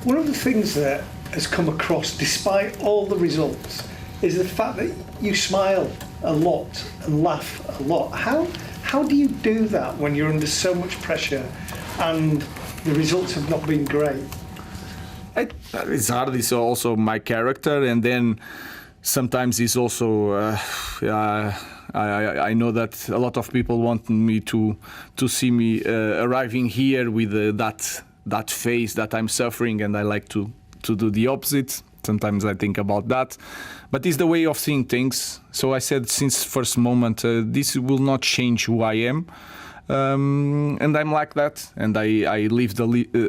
One of the things that has come across, despite all the results, is the fact that you smile a lot and laugh a lot. How do you do that when you're under so much pressure and the results have not been great? It's hard. It's also my character, and then sometimes it's also I know that a lot of people want me to see me arriving here with that face that I'm suffering, and I like to do the opposite. Sometimes I think about that, but it's the way of seeing things. So I said since first moment, this will not change who I am. And I'm like that, and I live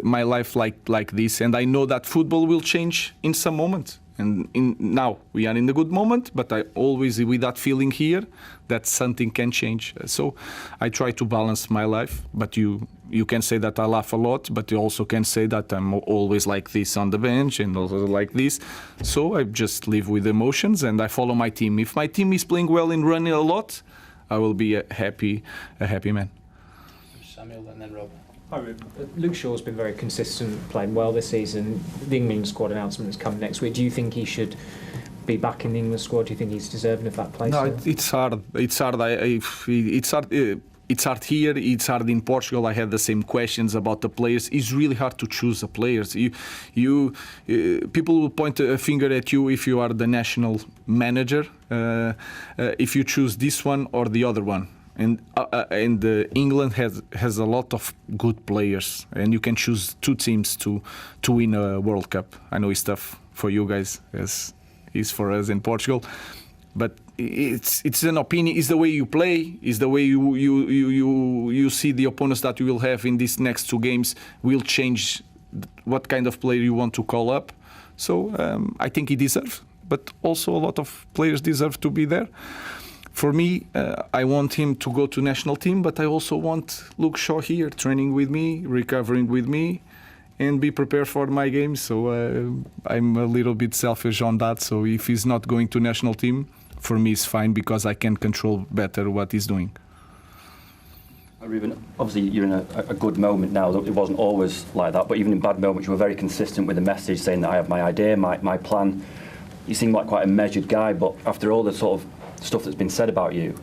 my life like this, and I know that football will change in some moment. And now we are in a good moment, but I always with that feeling here that something can change. So I try to balance my life. But you can say that I laugh a lot, but you also can say that I'm always like this on the bench and also like this. So I just live with emotions and I follow my team. If my team is playing well and running a lot, I will be a happy man. Samuel and then Rob. Hi, Ruben. Luke Shaw's been very consistent, playing well this season. The England squad announcement has come next week. Do you think he should be back in the England squad? Do you think he's deserving of that place? No, it's hard. It's hard. It's hard. It's hard here. It's hard in Portugal. I had the same questions about the players. It's really hard to choose the players. People will point a finger at you if you are the national manager. If you choose this one or the other one. And England has a lot of good players, and you can choose two teams to win a World Cup. I know it's tough for you guys, as is for us in Portugal, but it's an opinion. It's the way you play. It's the way you see the opponents that you will have in these next two games will change what kind of player you want to call up. So I think he deserves, but also a lot of players deserve to be there. For me, I want him to go to national team, but I also want Luke Shaw here, training with me, recovering with me, and be prepared for my game. So I'm a little bit selfish on that. So if he's not going to national team, for me it's fine because I can control better what he's doing. Ruben, obviously you're in a good moment now. It wasn't always like that, but even in bad moments you were very consistent with the message, saying that I have my idea, my plan. You seem like quite a measured guy, but after all the sort of stuff that's been said about you,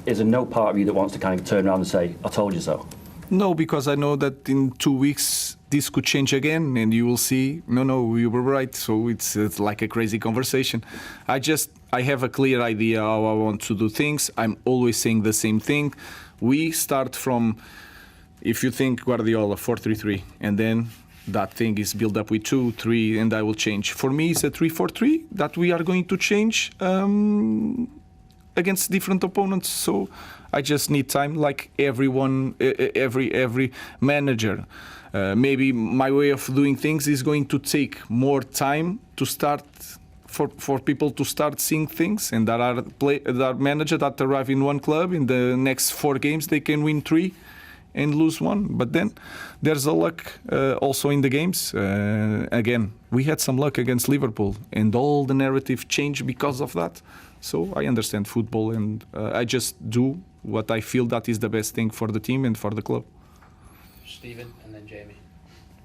is there no part of you that wants to kind of turn around and say, I told you so? No, because I know that in 2 weeks this could change again and you will see, no, you were right. So it's like a crazy conversation. I have a clear idea how I want to do things. I'm always saying the same thing. We start from, if you think Guardiola, 4-3-3, and then that thing is built up with 2-3, and I will change. For me, it's a 3-4-3 that we are going to change against different opponents. So I just need time, like everyone, every manager. Maybe my way of doing things is going to take more time to start for people to start seeing things, and there are managers that arrive in one club in the next 4 games they can win 3 and lose 1. But then there's a luck also in the games. Again, we had some luck against Liverpool, and all the narrative changed because of that. So I understand football, and I just do what I feel that is the best thing for the team and for the club. Stephen and then Jamie.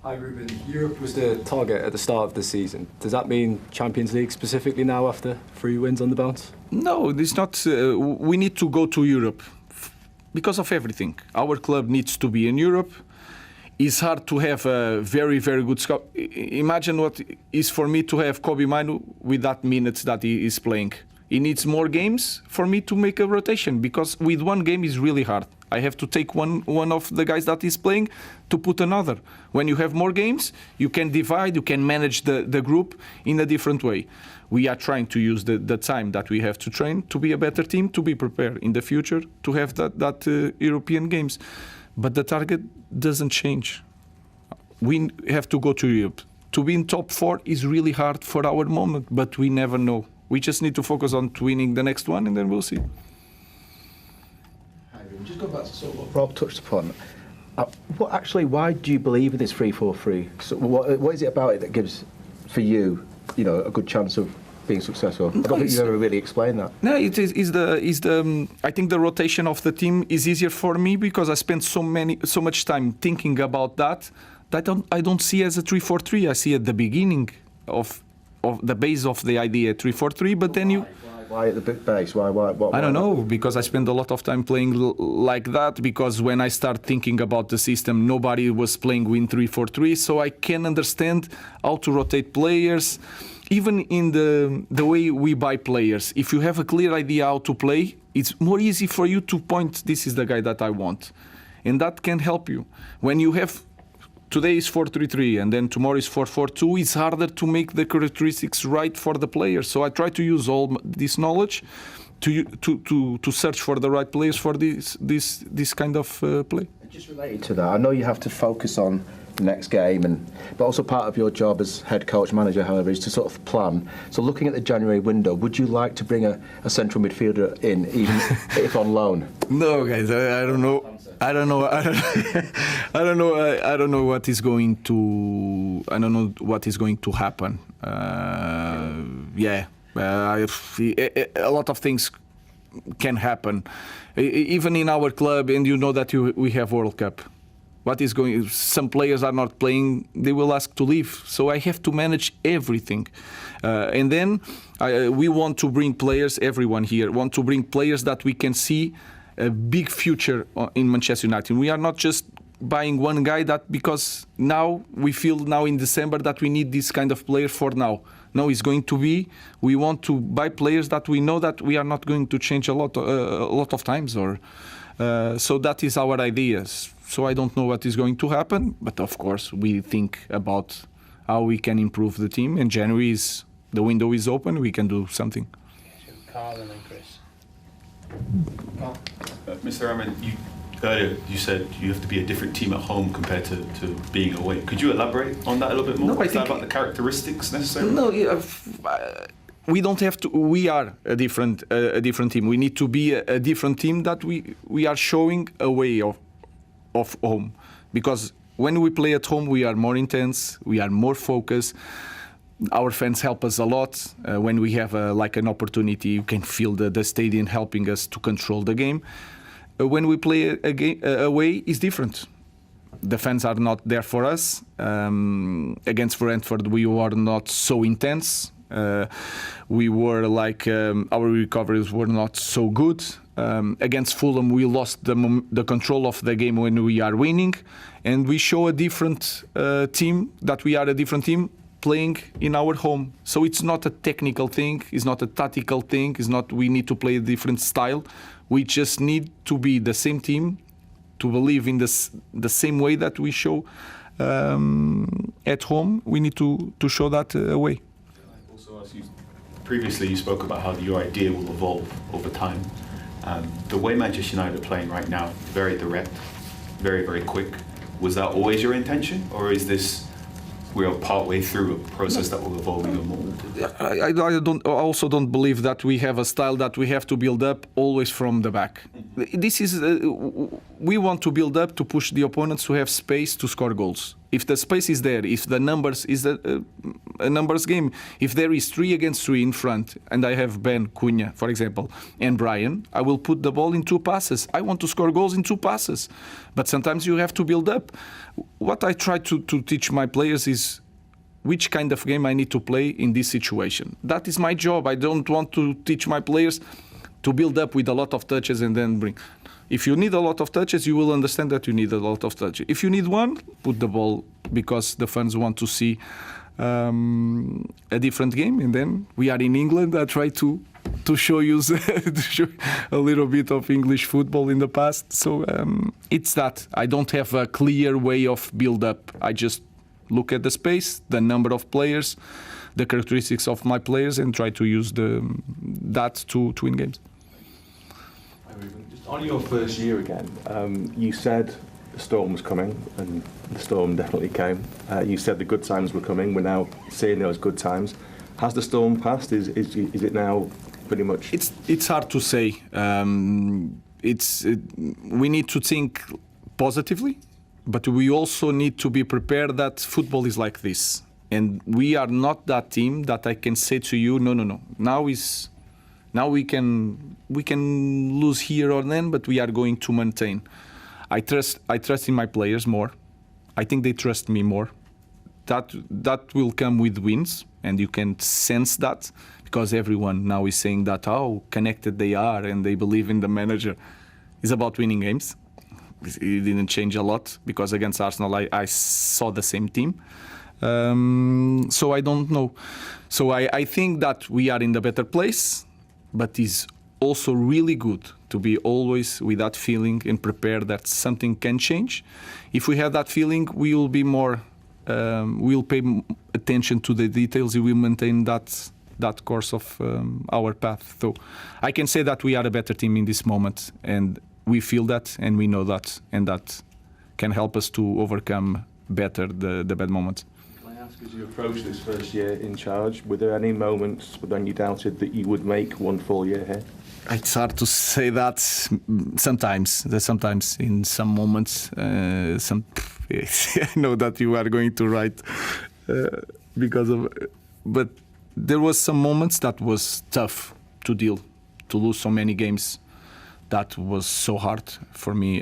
Hi Ruben, Europe was the target at the start of the season. Does that mean Champions League specifically now after 3 wins on the bounce? No, it's not. We need to go to Europe because of everything. Our club needs to be in Europe. It's hard to have a very, very good scout. Imagine what is for me to have Kobe Manu with that minutes that he is playing. He needs more games for me to make a rotation, because with 1 game is really hard. I have to take one of the guys that is playing to put another. When you have more games, you can divide, you can manage the group in a different way. We are trying to use the time that we have to train to be a better team, to be prepared in the future, to have that European games. But the target doesn't change. We have to go to Europe. To be in top 4 is really hard for our moment, but we never know. We just need to focus on winning the next one, and then we'll see. Just go back to sort of what Rob touched upon. Why do you believe in this 3-4-3? So what is it about it that gives, for you, a good chance of being successful? I don't think you've ever really explained that. No, it is the. I think the rotation of the team is easier for me because I spent so much time thinking about that I don't see as a 3-4-3. I see at the beginning of the base of the idea 3-4-3, but then you. Why at the big base? Why? I don't know, because I spend a lot of time playing like that, because when I start thinking about the system, nobody was playing with 3-4-3, so I can understand how to rotate players. Even in the way we buy players, if you have a clear idea how to play, it's more easy for you to point, this is the guy that I want. And that can help you. When you have, today is 4-3-3 and then tomorrow is 4-4-2, it's harder to make the characteristics right for the players. So I try to use all this knowledge to search for the right players for this kind of play. Just related to that, I know you have to focus on the next game, but also part of your job as head coach, manager, however, is to sort of plan. So looking at the January window, would you like to bring a central midfielder in, even if on loan? No, guys, I don't know. I don't know. I don't know. I don't know what is going to. I don't know what is going to happen. A lot of things can happen, even in our club. And you know that we have World Cup. What is going? Some players are not playing. They will ask to leave. So I have to manage everything, and then we want to bring players. Everyone here want to bring players that we can see a big future in Manchester United. We are not just buying one guy because now we feel now in December that we need this kind of player for now. No, it's going to be. We want to buy players that we know that we are not going to change a lot of times, so that is our ideas. So I don't know what is going to happen, but of course we think about how we can improve the team. And January the window is open. We can do something. Carl and then Chris. Mr. Arman, earlier you said you have to be a different team at home compared to being away. Could you elaborate on that a little bit more? No, Is that about the characteristics necessarily? No, we don't have to. We are a different team. We need to be a different team that we are showing a way of home, because when we play at home we are more intense, we are more focused. Our fans help us a lot. When we have an opportunity, you can feel the stadium helping us to control the game. When we play away, it's different. The fans are not there for us. Against Brentford, we were not so intense. We were our recoveries were not so good. Against Fulham, we lost the control of the game when we are winning, and we show a different team, that we are a different team playing in our home. So it's not a technical thing, it's not a tactical thing, it's not we need to play a different style. We just need to be the same team, to believe in the same way that we show at home. We need to show that away. Also, as previously you spoke about how your idea will evolve over time. The way Manchester United are playing right now, very direct, very, very quick. Was that always your intention, or is this we're partway through a process that will evolve even more? I also don't believe that we have a style that we have to build up always from the back. This is we want to build up to push the opponents to have space to score goals. If the space is there, if the numbers is a numbers game, if there is 3 against 3 in front, and I have Ben, Cunha, for example, and Brian, I will put the ball in 2 passes. I want to score goals in 2 passes. But sometimes you have to build up. What I try to teach my players is which kind of game I need to play in this situation. That is my job. I don't want to teach my players to build up with a lot of touches and then bring. If you need a lot of touches, you will understand that you need a lot of touches. If you need one, put the ball, because the fans want to see a different game. And then we are in England. I try to show you to show a little bit of English football in the past. So it's that. I don't have a clear way of build up. I just look at the space, the number of players, the characteristics of my players, and try to use that to win games. Just on your first year again, you said the storm was coming, and the storm definitely came. You said the good times were coming. We're now seeing those good times. Has the storm passed? Is it now pretty much? It's hard to say. We need to think positively, but we also need to be prepared that football is like this, and we are not that team that I can say to you, no. Now we can lose here or then, but we are going to maintain. I trust in my players more. I think they trust me more. That will come with wins, and you can sense that because everyone now is saying that how connected they are and they believe in the manager. It's about winning games. It didn't change a lot because against Arsenal I saw the same team. So I don't know. So I think that we are in the better place, but it's also really good to be always with that feeling and prepared that something can change. If we have that feeling, we will be more. We'll pay attention to the details. We will maintain that course of our path. So I can say that we are a better team in this moment, and we feel that, and we know that, and that can help us to overcome better the bad moments. Can I ask, as you approach this first year in charge, were there any moments when you doubted that you would make one full year here? It's hard to say that sometimes. Sometimes in some moments, I know that you are going to write because of, but there was some moments that was tough to deal, to lose so many games. That was so hard for me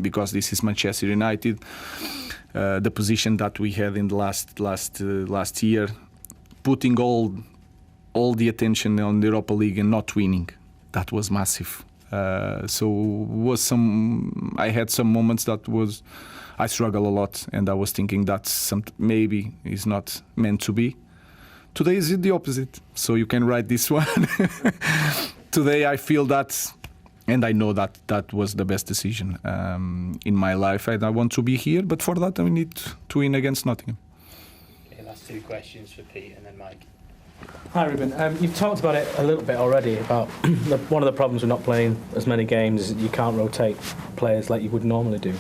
because this is Manchester United. The position that we had in the last year, putting all the attention on the Europa League and not winning, that was massive. I had some moments that I struggle a lot, and I was thinking that maybe is not meant to be. Today is the opposite, so you can write this one. Today I feel that, and I know that was the best decision in my life. I want to be here, but for that I need to win against Nottingham. Okay, last two questions for Pete and then Mike. Hi Ruben, you've talked about it a little bit already, about one of the problems with not playing as many games is that you can't rotate players like you would normally do.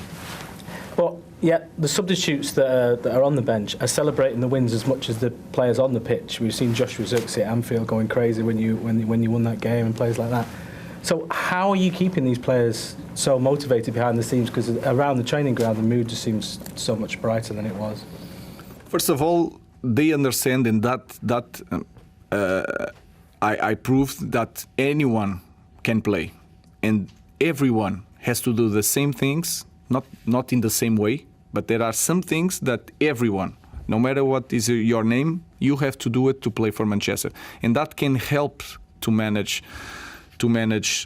But yet the substitutes that are on the bench are celebrating the wins as much as the players on the pitch. We've seen Joshua Zirkzee at Anfield going crazy when you won that game and players like that. So how are you keeping these players so motivated behind the scenes? Because around the training ground the mood just seems so much brighter than it was. First of all, they understand, and I proved that anyone can play, and everyone has to do the same things, not in the same way, but there are some things that everyone, no matter what is your name, you have to do it to play for Manchester, and that can help to manage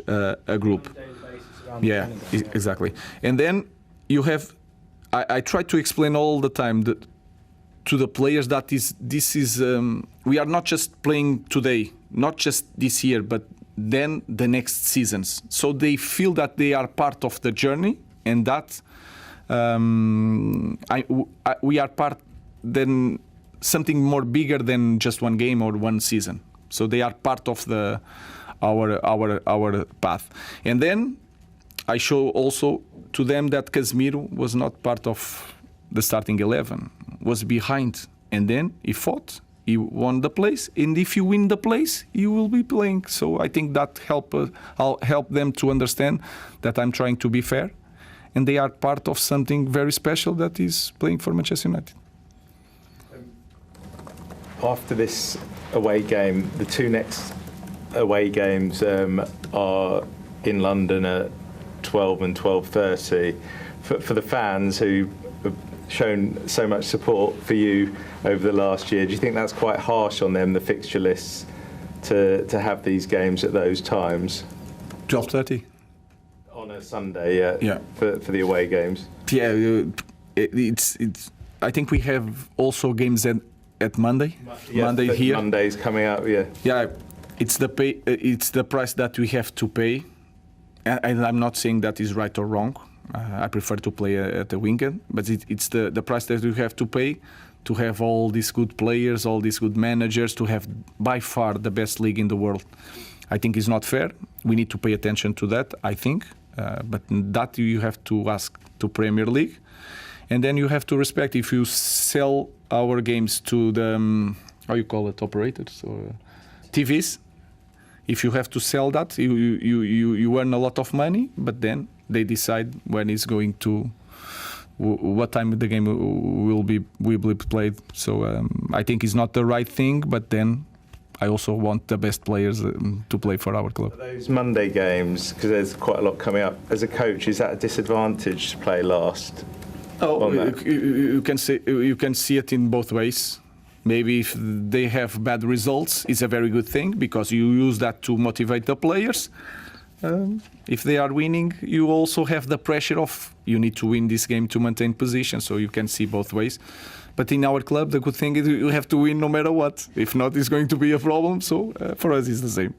a group. Yeah, exactly. And then you have. I try to explain all the time that to the players that we are not just playing today, not just this year, but then the next seasons. So they feel that they are part of the journey, and that we are part then something more bigger than just one game or one season. So they are part of our path. And then I show also to them that Casemiro was not part of the starting 11, was behind, and then he fought, he won the place, and if you win the place, you will be playing. So I think that I'll help them to understand that I'm trying to be fair, and they are part of something very special that is playing for Manchester United. After this away game, the two next away games are in London at 12 and 12:30. For the fans who have shown so much support for you over the last year, do you think that's quite harsh on them, the fixture lists, to have these games at those times? 12:30 on a Sunday, yeah. For the away games. Yeah, it's. I think we have also games at Monday. Yeah, Monday here. Monday's coming up. Yeah. Yeah, it's the price that we have to pay, and I'm not saying that is right or wrong. I prefer to play at the weekend, but it's the price that we have to pay to have all these good players, all these good managers, to have by far the best league in the world. I think it's not fair. We need to pay attention to that, I think, but that you have to ask to Premier League, and then you have to respect if you sell our games to the how you call it, operators or TVs. If you have to sell that, you earn a lot of money, but then they decide when it's going to, what time the game will be played. So I think it's not the right thing, but then I also want the best players to play for our club. Those Monday games, because there's quite a lot coming up. As a coach, is that a disadvantage to play last? Oh, on that? you can see it in both ways. Maybe if they have bad results, it's a very good thing because you use that to motivate the players. If they are winning, you also have the pressure of you need to win this game to maintain position. So you can see both ways. But in our club, the good thing is you have to win no matter what. If not, it's going to be a problem. So for us, it's the same.